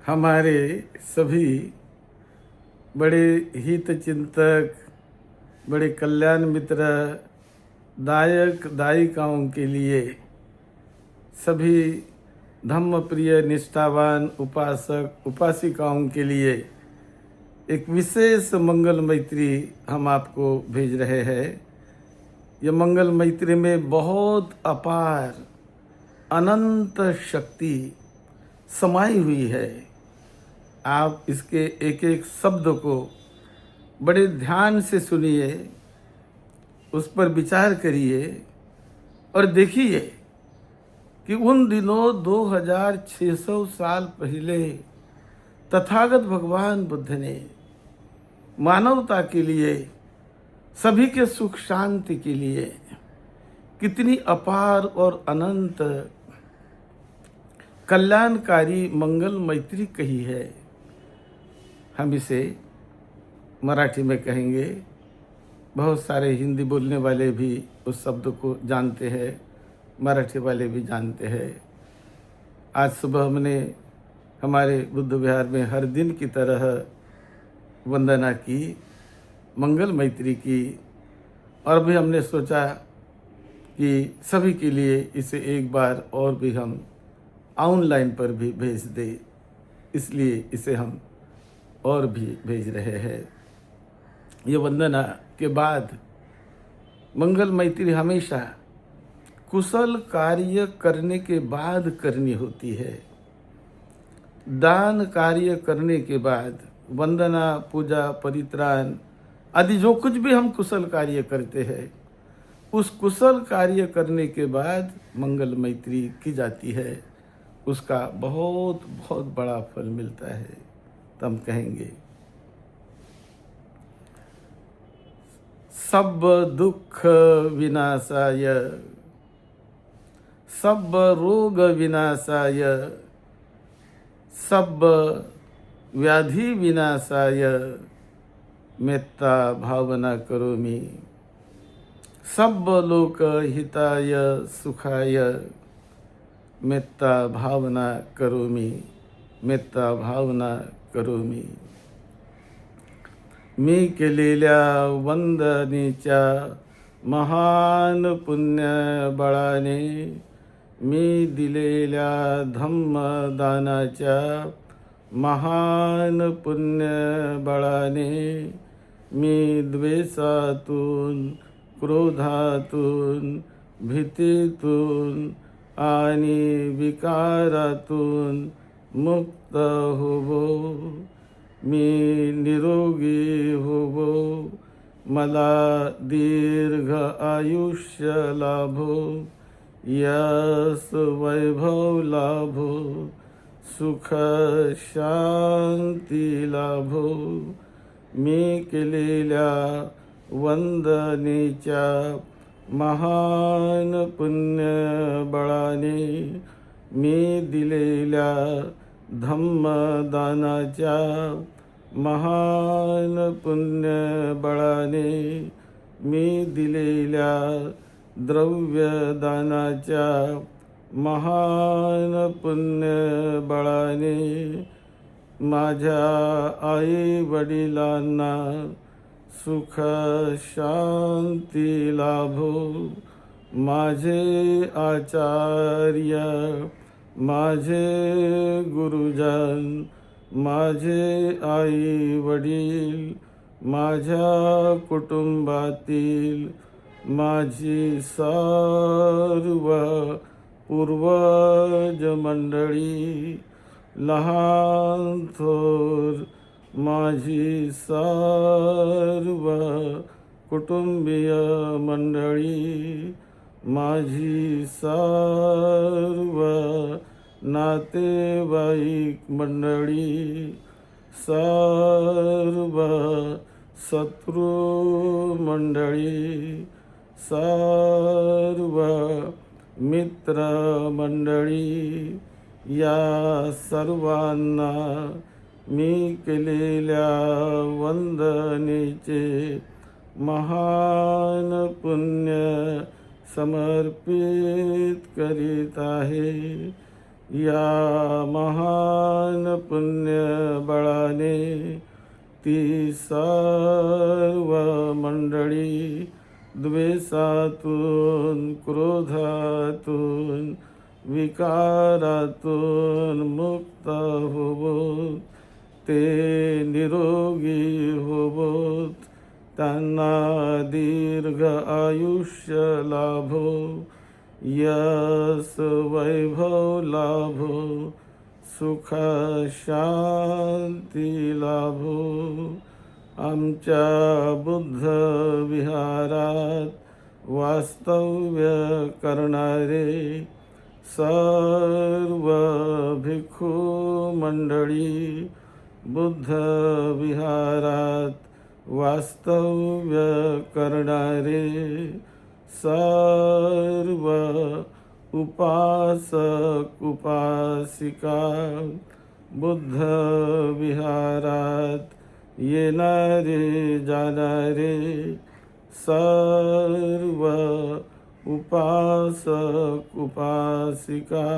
हमारे सभी बड़े हित चिंतक, बड़े कल्याण मित्र, दायक दायिकाओं के लिए, सभी धम्म प्रिय निष्ठावान उपासक उपासिकाओं के लिए एक विशेष मंगल मैत्री हम आपको भेज रहे हैं। यह मंगल मैत्री में बहुत अपार अनंत शक्ति समाई हुई है। आप इसके एक एक शब्द को बड़े ध्यान से सुनिए, उस पर विचार करिए और देखिए कि उन दिनों 2600 साल पहले तथागत भगवान बुद्ध ने मानवता के लिए, सभी के सुख शांति के लिए कितनी अपार और अनंत कल्याणकारी मंगल मैत्री कही है। हम इसे मराठी में कहेंगे, बहुत सारे हिंदी बोलने वाले भी उस शब्द को जानते हैं, मराठी वाले भी जानते हैं। आज सुबह हमने हमारे बुद्ध विहार में हर दिन की तरह वंदना की, मंगल मैत्री की, और भी हमने सोचा कि सभी के लिए इसे एक बार और भी हम ऑनलाइन पर भी भेज दें, इसलिए इसे हम और भी भेज रहे हैं। ये वंदना के बाद मंगल मैत्री हमेशा कुशल कार्य करने के बाद करनी होती है। दान कार्य करने के बाद वंदना, पूजा, परित्राण आदि जो कुछ भी हम कुशल कार्य करते हैं, उस कुशल कार्य करने के बाद मंगल मैत्री की जाती है। उसका बहुत बहुत बड़ा फल मिलता है। तो हम कहेंगे, सब दुख विनाशाय, सब रोग विनाशाय, सब व्याधि विनाशाय मेत्ता भावना करोमि, सब लोक हिताय सुखाय मेत्ता भावना करोमि, मेत्ता भावना करोमि। मी केलेल्या वंदनेच्या महान पुण्य बळाने, मी दिलेल्या धम्मदानाच्या महान पुण्य बळाने, मी द्वेषातून, क्रोधातून, भीतीतून आणि विकारातून मुक्त होवो, मी निरोगी होवो, मला दीर्घ आयुष्य लाभो, यश वैभव लाभो, सुख शांती लाभो। मी केलेल्या वंदनेच्या महान पुण्य बळाने, मी दिलेल्या धम्मदानाच्या महान पुण्य बळाने, मी दिलेल्या द्रव्यदानाच्या महान पुण्य बळाने, माझ्या आई वडिलांना सुख शांती लाभो, माझे आचार्य, माझे गुरुजन, माझे आई वडील, माझ्या कुटुंबातील माझी सर्व पूर्वज मंडळी, लहान थोर माझी सर्व कुटुंबीय मंडळी, माझी सर्व नातेवाईक मंडळी, सर्व शत्रू मंडळी, सर्व मित्र मंडळी, या सर्वांना मी केलेल्या वंदनेचे महान पुण्य समर्पित करीत आहे। या महान पुण्य बळाने ती सर्व मंडळी द्वेषातून, क्रोधातून, विकारातून मुक्त होवोत, ते निरोगी होवोत, त्यांना दीर्घ आयुष्य लाभो, यश वैभव लाभो, सुख शांती लाभो. आमच्या बुद्ध विहारात वास्तव्य करणारे सर्व भिक्खू मंडळी, बुद्ध विहारात वास्तव्य करणारे सर्व उपासक उपासिका, बुद्ध विहारात येणारे जाणारे सर्व उपासक उपासिका,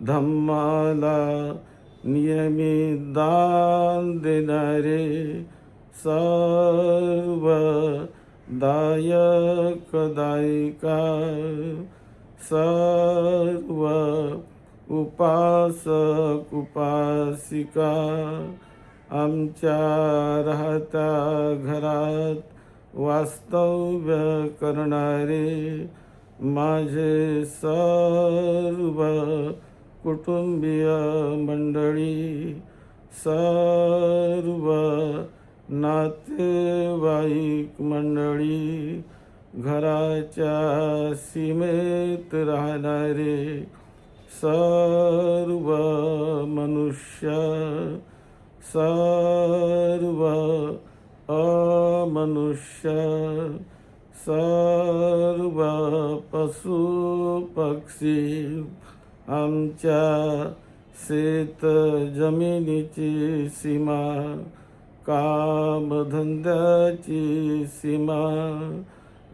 धम्माला नियमित दान देणारे सर्व दायक दायिका, सर्व उपासक उपासिका, आमच्या राहत्या घरात वास्तव्य करणारे माझे सर्व कुटुंबीय मंडळी, सर्व नातेवाईक मंडळी, घराच्या सीमेत राहणारे सर्व मनुष्य, सर्व अमनुष्य, सर्व पशु पक्षी, आमच्या शेत जमिनीची सीमा, कामधंद्याची सीमा,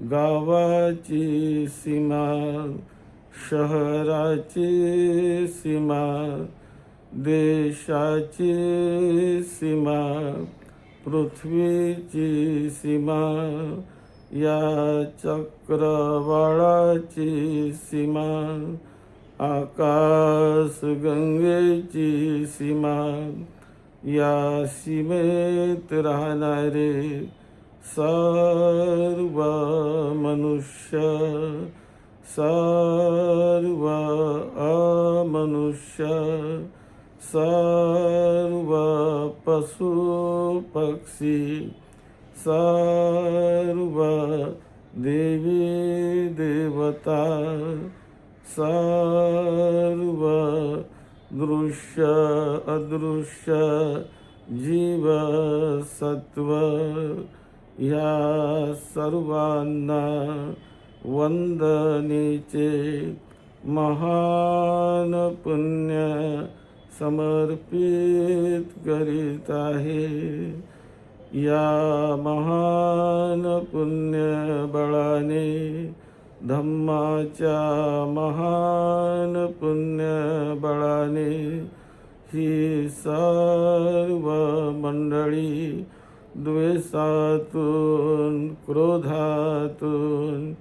गावाची सीमा, शहराची सीमा, देशाची सीमा, पृथ्वीची सीमा, या चक्रवाळाची सीमा, आकाशगंगेची सीमा, या सीमेत राहणारे सर्व मनुष्य, सर्व अमनुष्य, सर्व पशु पक्षी, सर्व देवी देवता, सर्व दृश्य अदृश्य जीव सत्व, या सर्वांना वंदनेचे महान पुण्य समर्पित करीत आहे. या महान पुण्य बळाने, धम्माच्या महान पुण्य बळाने ही सर्व मंडळी द्वेषातून, क्रोधातून,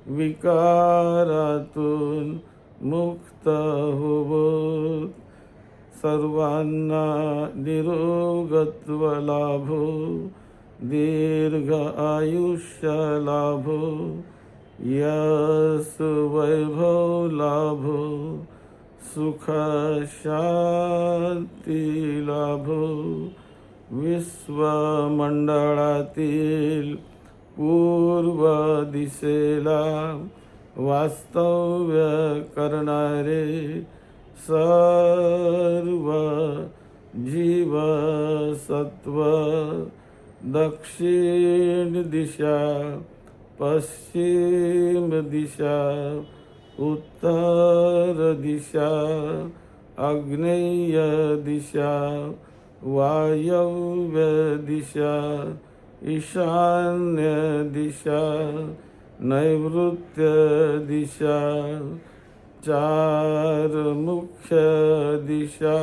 विकारातून मुक्त होवोत, सर्वांना निरोगत्व लाभो, दीर्घ आयुष्य लाभो, यश वैभव लाभो, सुख शांती लाभो. विश्वमंडळातील पूर्व दिशेला वास्तव्य करणारे सर्व जीव सत्व, दक्षिण दिशा, पश्चिम दिशा, उत्तर दिशा, आग्नेय दिशा, वायव्य दिशा, ईशान्य दिशा, नैऋत्य दिशा, चार मुख्य दिशा,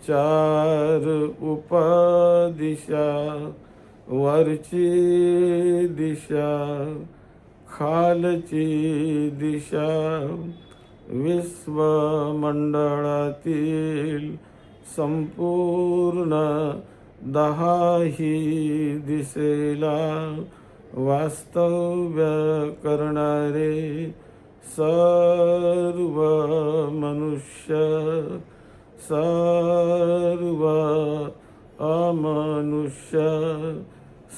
चार उपदिशा, वरची दिशा, खालची दिशा, विश्वमंडळातील संपूर्ण 10ही दिशेला वास्तव्य करणारे सर्व मनुष्य, सर्व अमनुष्य,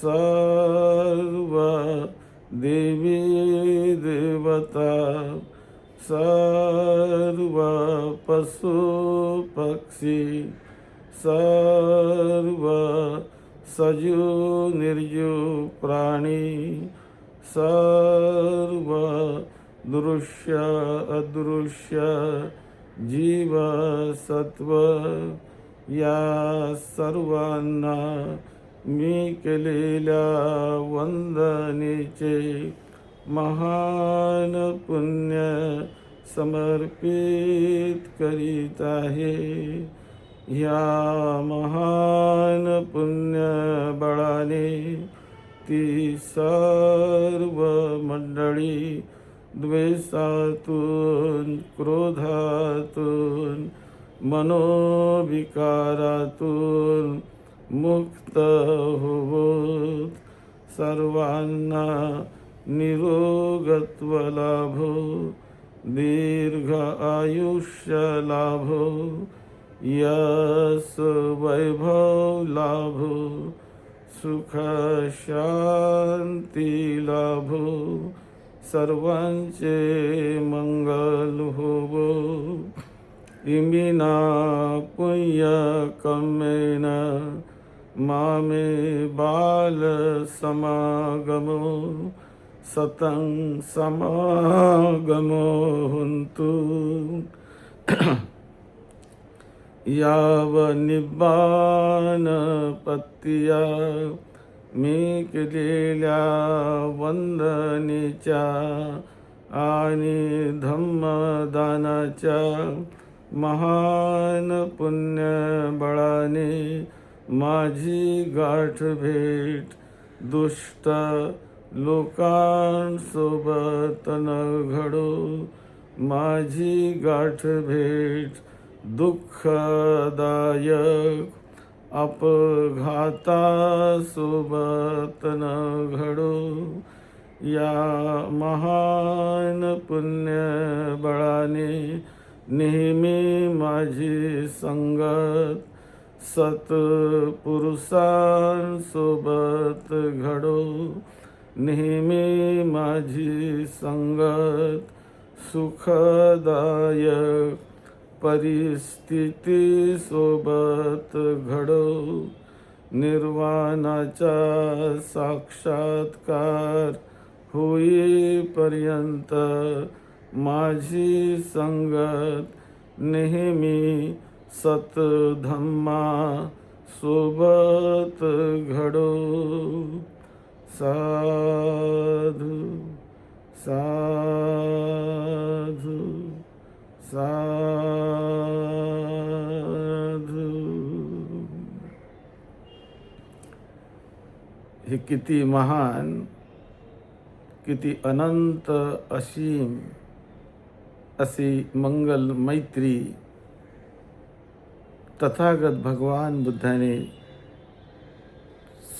सर्व देवी देवता, सर्व पशु पक्षी, सर्व सजीव निर्जीव प्राणी, सर्व दृश्य अदृश्य जीव सत्व, या सर्वांना मी केलेल्या वंदनेचे महान पुण्य समर्पित करीत आहे. ह्या महान पुण्य बळाने ती सर्व मंडळी द्वेषातून, क्रोधातून, मनोविकारातून मुक्त होवोत, सर्वांना निरोगत्व लाभो, दीर्घ आयुष्य लाभो, यश वैभव लाभो, सुख शांती लाभो, सर्वांचे मंगल होवो. इमिना पुण्य कम्मेन मामे बाल समागमो सतं समागमो हुन्तु. याव निब्बान पत्तिया मी केलेल्या वंदनेच्या आणि धम्मदानाच्या महान पुण्य बळाने माझी गाठ भेट दुष्ट लोकांसोबत न घडो, माझी गाठ भेट दुःखदायक अपघातासोबत न घडो. या महान पुण्य बळाने नेहमी माझी संगत सत्पुरुषांसोबत घडो, नेहमी माझी संगत सुखदायक परिस्थितीसोबत घडो. निर्वाणाचा साक्षात्कार होईपर्यंत माझी संगत नेहमी सतधम्मा सोबत घडो. साधु साधु साधु. हे किती महान, किती अनंत असीम अशी मंगल मैत्री तथागत भगवान बुद्धाने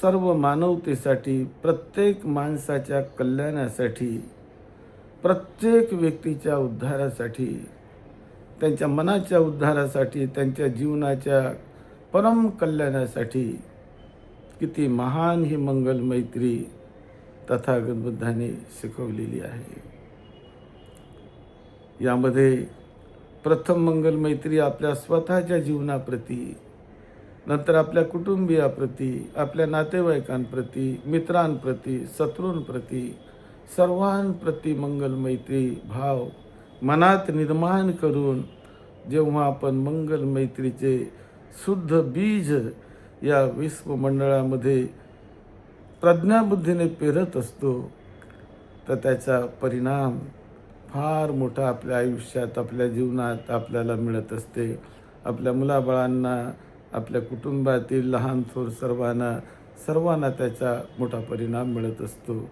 सर्व मानवतेसाठी, प्रत्येक माणसाच्या कल्याणासाठी, प्रत्येक व्यक्तीच्या उद्धारासाठी, त्यांच्या मनाच्या उद्धारासाठी, त्यांच्या जीवनाच्या परम कल्याणासाठी किती महान ही मंगल मैत्री तथागत बुद्धाने शिकवलेली आहे. यामध्ये प्रथम मंगल मैत्री आपल्या स्वतःच्या जीवनाप्रती, नंतर आपल्या कुटुंबियाप्रती, आपल्या नातेवाईकांप्रती, मित्रांप्रती, शत्रूंप्रती, सर्वांप्रती मंगल मैत्री भाव मनात निर्माण करून जेव्हा आपण मंगल मैत्रीचे शुद्ध बीज या विश्वमंडळामध्ये प्रज्ञाबुद्धीने पेरत असतो, तर त्याचा परिणाम फार मोठं आपल्या आयुष्यात, आपल्या जीवनात आपल्याला मिळत असते. आपल्या मुलाबाळांना, आपल्या कुटुंबातील लहान थोर सर्वांना त्याचा मोठा परिणाम मिळत असतो.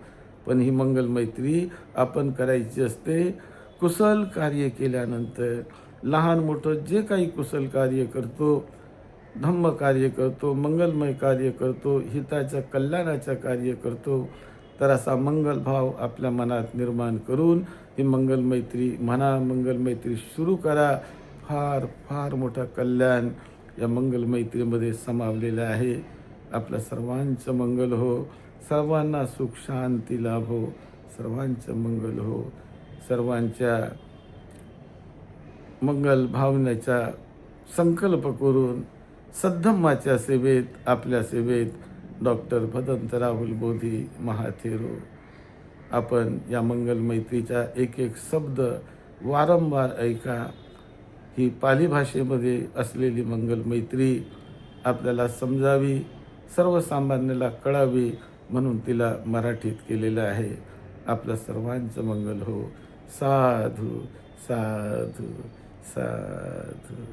पण ही मंगल मैत्री आपण करायची असते कुशल कार्य केल्यानंतर. लहान मोठं जे काही कुशल कार्य करतो, धम्म कार्य करतो, मंगलमय कार्य करतो, हिताच्या कल्याणाचं कार्य करतो, तर असा मंगल भाव आपल्या मनात निर्माण करून ही मंगल मैत्री म्हणा, मंगल मैत्री सुरू करा. फार फार मोठं कल्याण या मंगल मैत्रीमध्ये सामावलेलं आहे. आपल्या सर्वांचं मंगल हो, सर्वांना सुख शांती लाभो, सर्वांचं मंगल हो. सर्वांच्या मंगल भावनेचा संकल्प करून सद्धम्माच्या सेवेत, आपल्या सेवेत डॉक्टर भदंत राहुल बोधी महाथेरो. आपण या मंगल मैत्रीचा एक एक शब्द वारंवार ऐका. ही पाली भाषेमध्ये असलेली मंगल मैत्री आपल्याला समजावी, सर्वसामान्याला कळावी म्हणून तिला मराठीत केलेलं आहे. आपलं सर्वांचं मंगल हो. साधू साधू साधू.